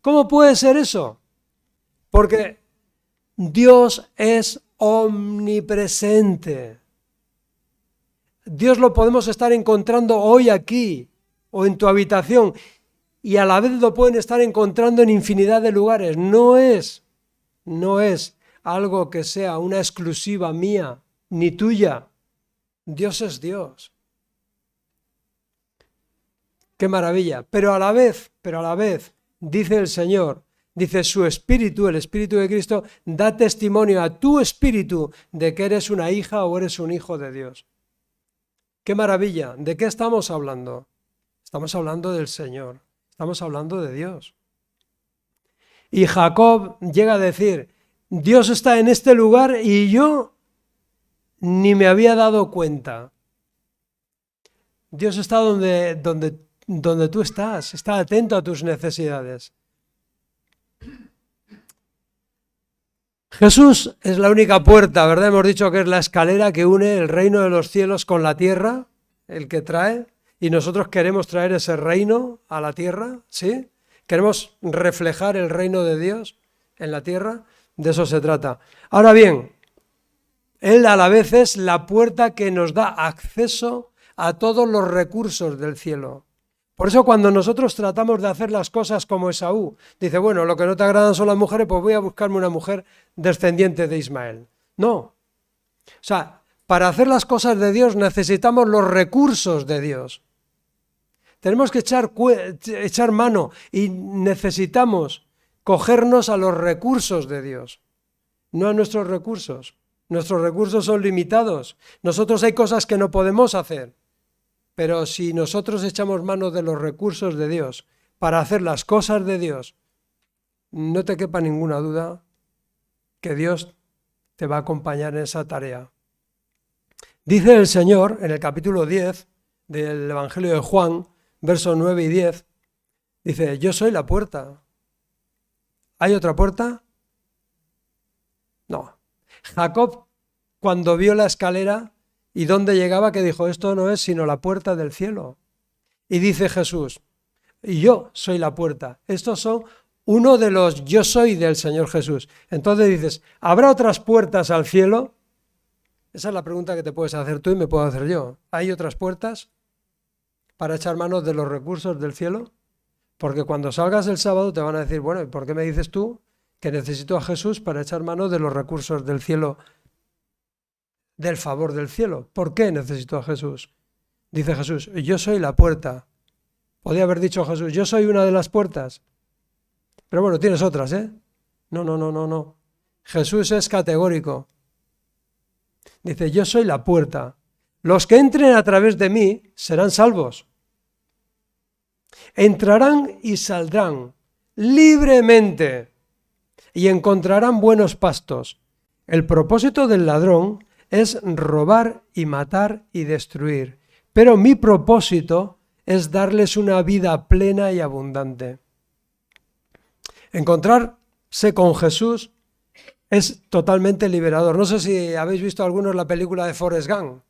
A: ¿Cómo puede ser eso? Porque Dios es omnipresente. Dios lo podemos estar encontrando hoy aquí o en tu habitación y a la vez lo pueden estar encontrando en infinidad de lugares. No es algo que sea una exclusiva mía ni tuya. Dios es Dios. ¡Qué maravilla! Pero a la vez, dice el Señor, dice su Espíritu, el Espíritu de Cristo, da testimonio a tu espíritu de que eres una hija o eres un hijo de Dios. ¡Qué maravilla! ¿De qué estamos hablando? Estamos hablando del Señor, estamos hablando de Dios. Y Jacob llega a decir, Dios está en este lugar y yo ni me había dado cuenta. Dios está donde tú estás, está atento a tus necesidades. Jesús es la única puerta, ¿verdad? Hemos dicho que es la escalera que une el reino de los cielos con la tierra, el que trae, y nosotros queremos traer ese reino a la tierra, ¿sí? Queremos reflejar el reino de Dios en la tierra, de eso se trata. Ahora bien, Él a la vez es la puerta que nos da acceso a todos los recursos del cielo. Por eso cuando nosotros tratamos de hacer las cosas como Esaú, dice, bueno, lo que no te agradan son las mujeres, pues voy a buscarme una mujer descendiente de Ismael. No. O sea, para hacer las cosas de Dios necesitamos los recursos de Dios. Tenemos que echar mano y necesitamos cogernos a los recursos de Dios, no a nuestros recursos. Nuestros recursos son limitados. Nosotros hay cosas que no podemos hacer. Pero si nosotros echamos mano de los recursos de Dios para hacer las cosas de Dios, no te quepa ninguna duda que Dios te va a acompañar en esa tarea. Dice el Señor en el capítulo 10 del Evangelio de Juan, versos 9 y 10, dice, yo soy la puerta. ¿Hay otra puerta? No. Jacob, cuando vio la escalera, ¿y dónde llegaba? Que dijo, esto no es sino la puerta del cielo. Y dice Jesús, y yo soy la puerta. Estos son uno de los yo soy del Señor Jesús. Entonces dices, ¿habrá otras puertas al cielo? Esa es la pregunta que te puedes hacer tú y me puedo hacer yo. ¿Hay otras puertas para echar mano de los recursos del cielo? Porque cuando salgas el sábado te van a decir, bueno, ¿y por qué me dices tú que necesito a Jesús para echar mano de los recursos del cielo? Del favor del cielo. ¿Por qué necesito a Jesús? Dice Jesús, yo soy la puerta. Podría haber dicho Jesús, yo soy una de las puertas. Pero bueno, tienes otras, ¿eh? No. Jesús es categórico. Dice, yo soy la puerta. Los que entren a través de mí serán salvos. Entrarán y saldrán libremente y encontrarán buenos pastos. El propósito del ladrón es robar y matar y destruir. Pero mi propósito es darles una vida plena y abundante. Encontrarse con Jesús Es totalmente liberador. No sé si habéis visto algunos la película de Forrest Gump.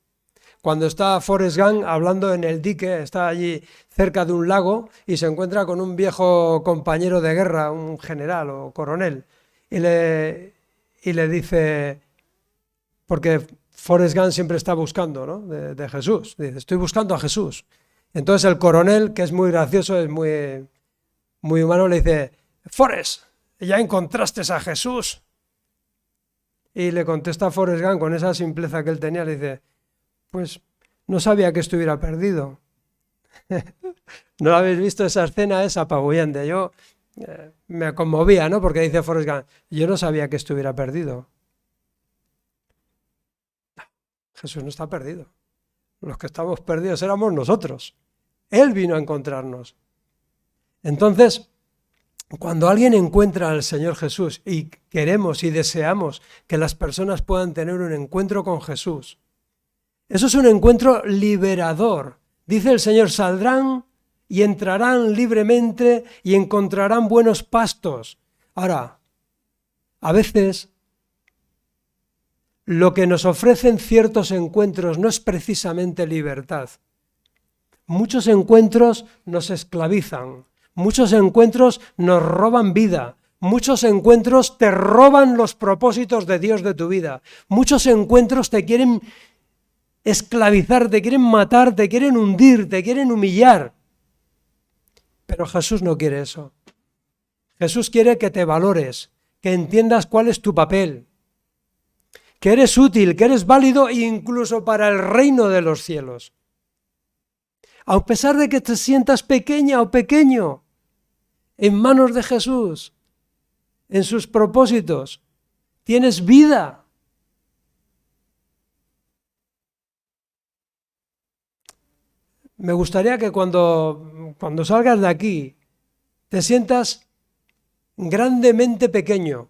A: Cuando está Forrest Gump hablando en el dique, está allí cerca de un lago y se encuentra con un viejo compañero de guerra, un general o coronel, y le dice, porque Forrest Gump siempre está buscando, ¿no?, de Jesús. Dice, estoy buscando a Jesús. Entonces el coronel, que es muy gracioso, es muy, muy humano, le dice, Forrest, ¿ya encontraste a Jesús? Y le contesta a Forrest Gump con esa simpleza que él tenía, le dice, pues no sabía que estuviera perdido. ¿No habéis visto esa escena? Es apabullante. Yo me conmovía, ¿no? Porque dice Forrest Gump, yo no sabía que estuviera perdido. Jesús no está perdido. Los que estamos perdidos éramos nosotros. Él vino a encontrarnos. Entonces, cuando alguien encuentra al Señor Jesús y queremos y deseamos que las personas puedan tener un encuentro con Jesús, eso es un encuentro liberador. Dice el Señor, saldrán y entrarán libremente y encontrarán buenos pastos. Ahora, a veces lo que nos ofrecen ciertos encuentros no es precisamente libertad. Muchos encuentros nos esclavizan, muchos encuentros nos roban vida, muchos encuentros te roban los propósitos de Dios de tu vida, muchos encuentros te quieren esclavizar, te quieren matar, te quieren hundir, te quieren humillar. Pero Jesús no quiere eso. Jesús quiere que te valores, que entiendas cuál es tu papel, que eres útil, que eres válido incluso para el reino de los cielos. A pesar de que te sientas pequeña o pequeño, en manos de Jesús, en sus propósitos, tienes vida. Me gustaría que cuando salgas de aquí te sientas grandemente pequeño.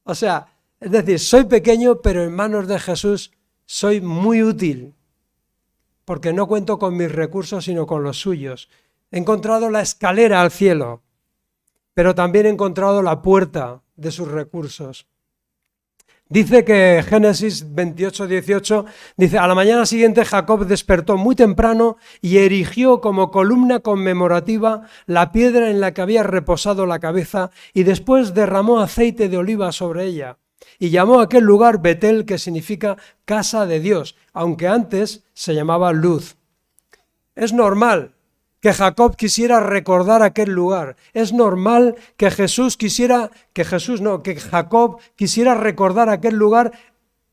A: O sea, es decir, soy pequeño, pero en manos de Jesús soy muy útil, porque no cuento con mis recursos, sino con los suyos. He encontrado la escalera al cielo, pero también he encontrado la puerta de sus recursos. Dice que Génesis 28:18, dice, a la mañana siguiente Jacob despertó muy temprano y erigió como columna conmemorativa la piedra en la que había reposado la cabeza y después derramó aceite de oliva sobre ella. Y llamó a aquel lugar Betel, que significa casa de Dios, aunque antes se llamaba Luz. Es normal que Jacob quisiera recordar aquel lugar. Es normal que que Jacob quisiera recordar aquel lugar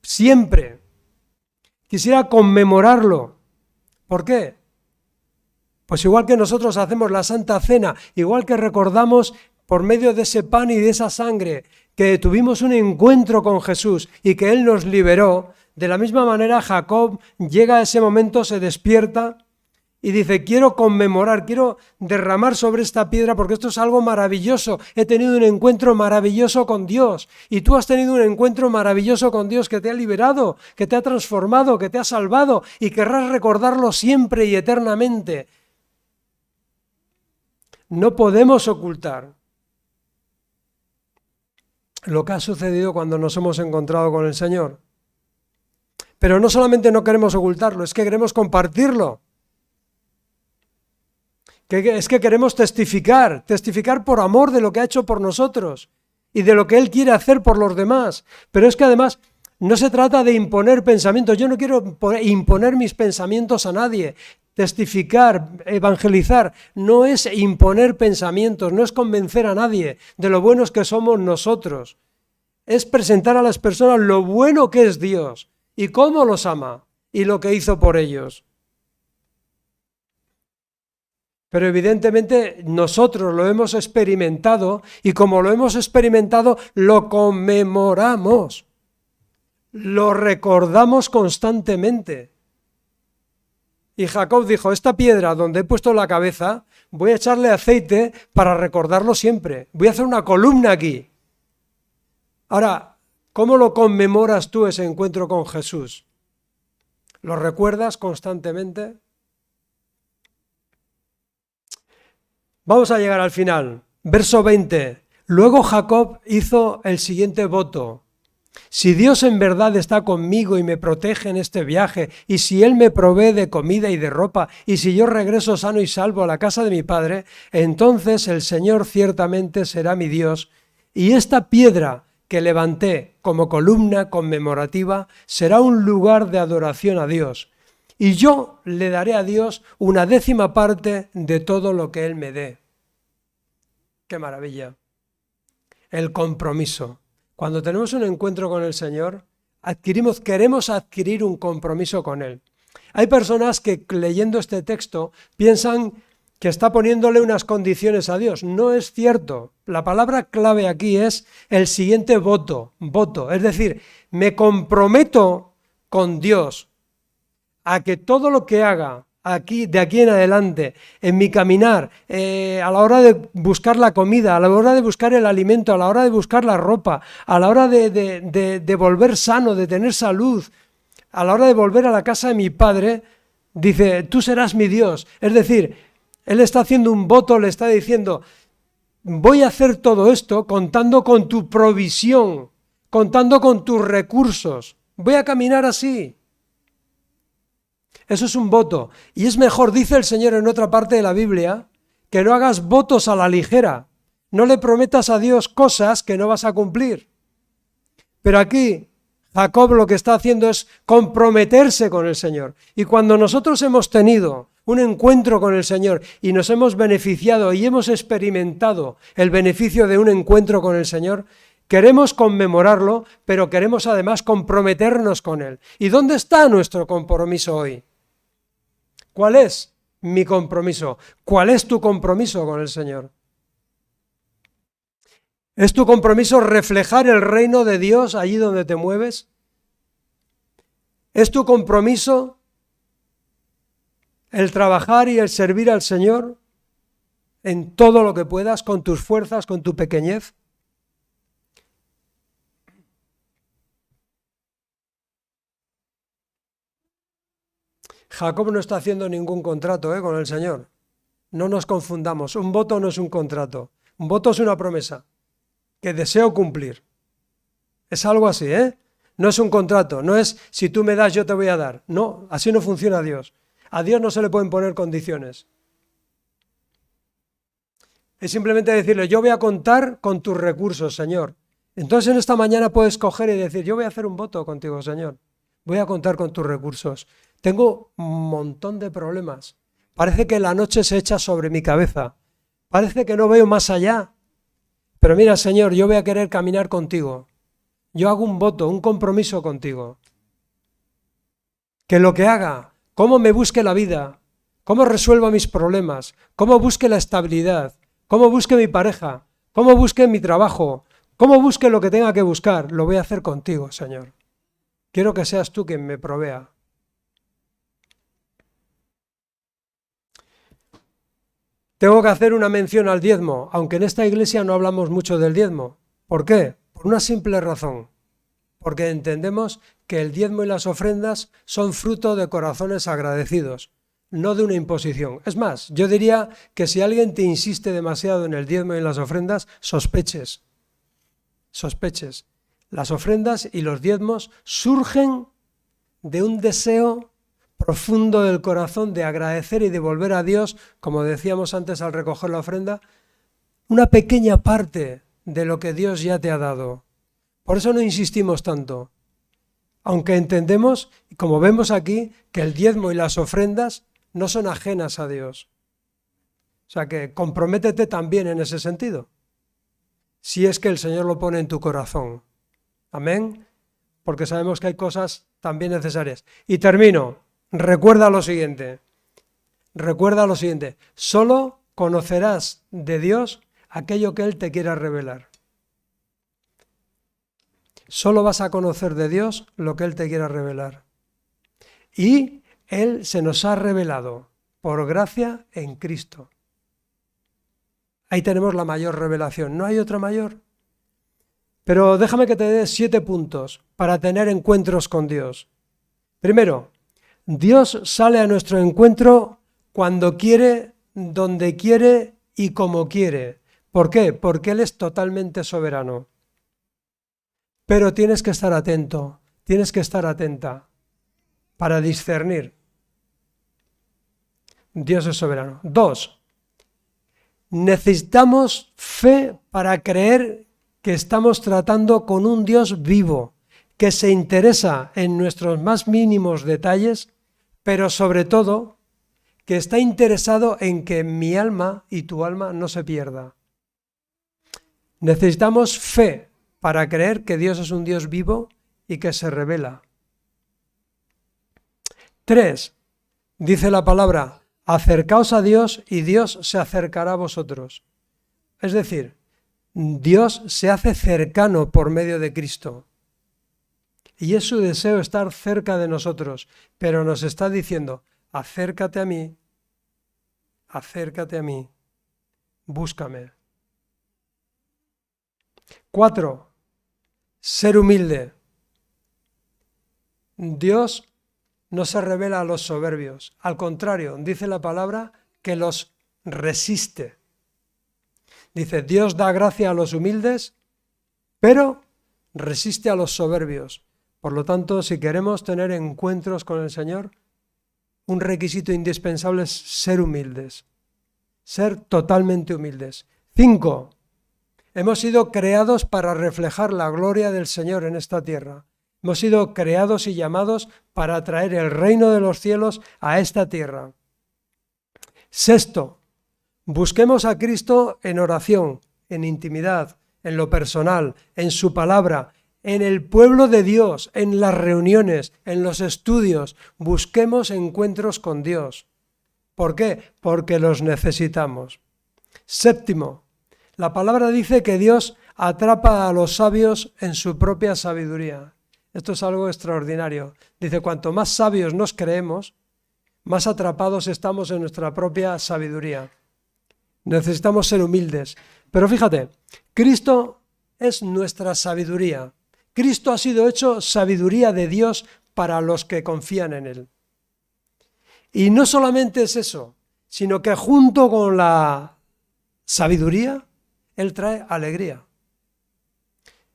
A: siempre. Quisiera conmemorarlo. ¿Por qué? Pues igual que nosotros hacemos la Santa Cena, igual que recordamos por medio de ese pan y de esa sangre que tuvimos un encuentro con Jesús y que Él nos liberó, de la misma manera Jacob llega a ese momento, se despierta y dice, quiero conmemorar, quiero derramar sobre esta piedra porque esto es algo maravilloso. He tenido un encuentro maravilloso con Dios y tú has tenido un encuentro maravilloso con Dios que te ha liberado, que te ha transformado, que te ha salvado y querrás recordarlo siempre y eternamente. No podemos ocultar lo que ha sucedido cuando nos hemos encontrado con el Señor. Pero no solamente no queremos ocultarlo, es que queremos compartirlo. Es que queremos testificar por amor de lo que ha hecho por nosotros y de lo que Él quiere hacer por los demás. Pero es que además no se trata de imponer pensamientos. Yo no quiero imponer mis pensamientos a nadie. Testificar, evangelizar, no es imponer pensamientos, no es convencer a nadie de lo buenos que somos nosotros. Es presentar a las personas lo bueno que es Dios y cómo los ama y lo que hizo por ellos. Pero evidentemente nosotros lo hemos experimentado y como lo hemos experimentado, lo conmemoramos, lo recordamos constantemente. Y Jacob dijo, esta piedra donde he puesto la cabeza, voy a echarle aceite para recordarlo siempre. Voy a hacer una columna aquí. Ahora, ¿cómo lo conmemoras tú ese encuentro con Jesús? ¿Lo recuerdas constantemente? Vamos a llegar al final. Verso 20. Luego Jacob hizo el siguiente voto. Si Dios en verdad está conmigo y me protege en este viaje, y si Él me provee de comida y de ropa, y si yo regreso sano y salvo a la casa de mi padre, entonces el Señor ciertamente será mi Dios, y esta piedra que levanté como columna conmemorativa será un lugar de adoración a Dios, y yo le daré a Dios 1/10 parte de todo lo que Él me dé. ¡Qué maravilla! El compromiso. Cuando tenemos un encuentro con el Señor, queremos adquirir un compromiso con Él. Hay personas que leyendo este texto piensan que está poniéndole unas condiciones a Dios. No es cierto. La palabra clave aquí es el siguiente voto. Es decir, me comprometo con Dios a que todo lo que haga de aquí en adelante, en mi caminar, a la hora de buscar la comida, a la hora de buscar el alimento, a la hora de buscar la ropa, a la hora de volver sano, de tener salud, a la hora de volver a la casa de mi padre, dice, tú serás mi Dios. Es decir, él está haciendo un voto, le está diciendo, voy a hacer todo esto contando con tu provisión, contando con tus recursos, voy a caminar así. Eso es un voto. Y es mejor, dice el Señor en otra parte de la Biblia, que no hagas votos a la ligera. No le prometas a Dios cosas que no vas a cumplir. Pero aquí Jacob lo que está haciendo es comprometerse con el Señor. Y cuando nosotros hemos tenido un encuentro con el Señor y nos hemos beneficiado y hemos experimentado el beneficio de un encuentro con el Señor, queremos conmemorarlo, pero queremos además comprometernos con Él. ¿Y dónde está nuestro compromiso hoy? ¿Cuál es mi compromiso? ¿Cuál es tu compromiso con el Señor? ¿Es tu compromiso reflejar el reino de Dios allí donde te mueves? ¿Es tu compromiso el trabajar y el servir al Señor en todo lo que puedas, con tus fuerzas, con tu pequeñez? Jacob no está haciendo ningún contrato con el Señor. No nos confundamos. Un voto no es un contrato. Un voto es una promesa que deseo cumplir. Es algo así, No es un contrato. No es si tú me das, yo te voy a dar. No, así no funciona Dios. A Dios no se le pueden poner condiciones. Es simplemente decirle, yo voy a contar con tus recursos, Señor. Entonces en esta mañana puedes coger y decir, yo voy a hacer un voto contigo, Señor. Voy a contar con tus recursos. Tengo un montón de problemas. Parece que la noche se echa sobre mi cabeza. Parece que no veo más allá. Pero mira, Señor, yo voy a querer caminar contigo. Yo hago un voto, un compromiso contigo. Que lo que haga, cómo me busque la vida, cómo resuelva mis problemas, cómo busque la estabilidad, cómo busque mi pareja, cómo busque mi trabajo, cómo busque lo que tenga que buscar, lo voy a hacer contigo, Señor. Quiero que seas tú quien me provea. Tengo que hacer una mención al diezmo, aunque en esta iglesia no hablamos mucho del diezmo. ¿Por qué? Por una simple razón. Porque entendemos que el diezmo y las ofrendas son fruto de corazones agradecidos, no de una imposición. Es más, yo diría que si alguien te insiste demasiado en el diezmo y en las ofrendas, sospeches. Sospeches. Las ofrendas y los diezmos surgen de un deseo profundo del corazón de agradecer y devolver a Dios, como decíamos antes al recoger la ofrenda, una pequeña parte de lo que Dios ya te ha dado. Por eso no insistimos tanto, aunque entendemos, como vemos aquí, que el diezmo y las ofrendas no son ajenas a Dios. O sea que comprométete también en ese sentido, si es que el Señor lo pone en tu corazón. Amén, porque sabemos que hay cosas también necesarias. Y termino. Recuerda lo siguiente, solo conocerás de Dios aquello que Él te quiera revelar. Solo vas a conocer de Dios lo que Él te quiera revelar. Y Él se nos ha revelado por gracia en Cristo. Ahí tenemos la mayor revelación, no hay otra mayor. Pero déjame que te dé 7 puntos para tener encuentros con Dios. Primero, Dios sale a nuestro encuentro cuando quiere, donde quiere y como quiere, ¿Por qué? Porque Él es totalmente soberano. Pero tienes que estar atento, tienes que estar atenta para discernir. Dios es soberano. 2. Necesitamos fe para creer que estamos tratando con un Dios vivo, que se interesa en nuestros más mínimos detalles, pero sobre todo que está interesado en que mi alma y tu alma no se pierda. Necesitamos fe para creer que Dios es un Dios vivo y que se revela. 3. Dice la palabra, acercaos a Dios y Dios se acercará a vosotros. Es decir, Dios se hace cercano por medio de Cristo. Y es su deseo estar cerca de nosotros, pero nos está diciendo, acércate a mí, búscame. 4. Ser humilde. Dios no se revela a los soberbios, al contrario, dice la palabra que los resiste. Dice, Dios da gracia a los humildes, pero resiste a los soberbios. Por lo tanto, si queremos tener encuentros con el Señor, un requisito indispensable es ser humildes, ser totalmente humildes. 5. Hemos sido creados para reflejar la gloria del Señor en esta tierra. Hemos sido creados y llamados para traer el reino de los cielos a esta tierra. 6. Busquemos a Cristo en oración, en intimidad, en lo personal, en su palabra, en el pueblo de Dios, en las reuniones, en los estudios. Busquemos encuentros con Dios. ¿Por qué? Porque los necesitamos. 7. La palabra dice que Dios atrapa a los sabios en su propia sabiduría. Esto es algo extraordinario. Dice, cuanto más sabios nos creemos, más atrapados estamos en nuestra propia sabiduría. Necesitamos ser humildes. Pero fíjate, Cristo es nuestra sabiduría. Cristo ha sido hecho sabiduría de Dios para los que confían en Él. Y no solamente es eso, sino que junto con la sabiduría, Él trae alegría.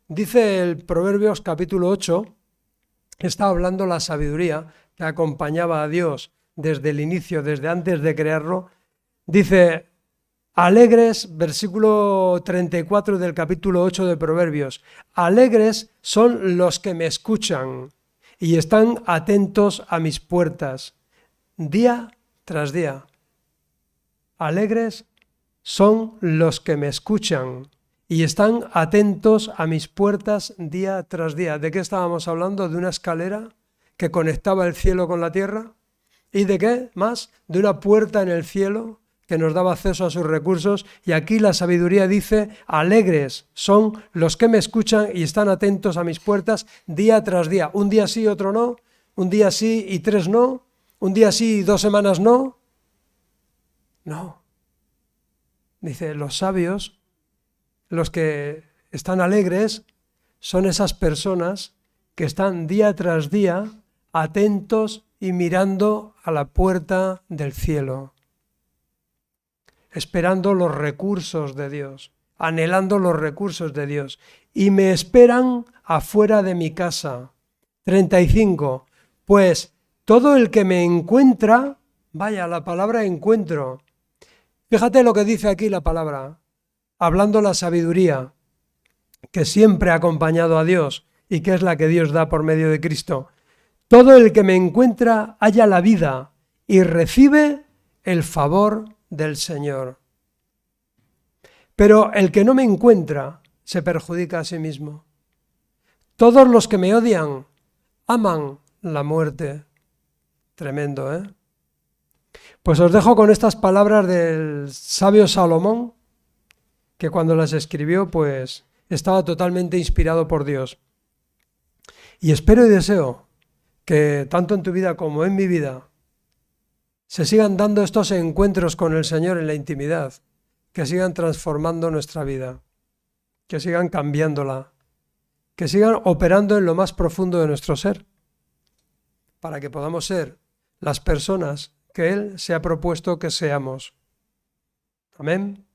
A: Dice el Proverbios capítulo 8, está hablando la sabiduría que acompañaba a Dios desde el inicio, desde antes de crearlo. Dice, alegres, versículo 34 del capítulo 8 de Proverbios, alegres son los que me escuchan y están atentos a mis puertas, día tras día. Alegres son los que me escuchan y están atentos a mis puertas día tras día. ¿De qué estábamos hablando? ¿De una escalera que conectaba el cielo con la tierra? ¿Y de qué más? De una puerta en el cielo que nos daba acceso a sus recursos. Y aquí la sabiduría dice, alegres son los que me escuchan y están atentos a mis puertas día tras día. Un día sí, otro no. Un día sí y 3 no. Un día sí y 2 semanas no. No. Dice, los sabios, los que están alegres, son esas personas que están día tras día atentos y mirando a la puerta del cielo, esperando los recursos de Dios, anhelando los recursos de Dios, y me esperan afuera de mi casa. 35. Pues todo el que me encuentra, vaya, la palabra encuentro. Fíjate lo que dice aquí la palabra, hablando la sabiduría, que siempre ha acompañado a Dios y que es la que Dios da por medio de Cristo. Todo el que me encuentra halla la vida y recibe el favor del Señor. Pero el que no me encuentra se perjudica a sí mismo. Todos los que me odian aman la muerte. Tremendo, ¿eh? Pues os dejo con estas palabras del sabio Salomón, que cuando las escribió, pues estaba totalmente inspirado por Dios. Y espero y deseo que tanto en tu vida como en mi vida se sigan dando estos encuentros con el Señor en la intimidad, que sigan transformando nuestra vida, que sigan cambiándola, que sigan operando en lo más profundo de nuestro ser, para que podamos ser las personas que Él se ha propuesto que seamos. Amén.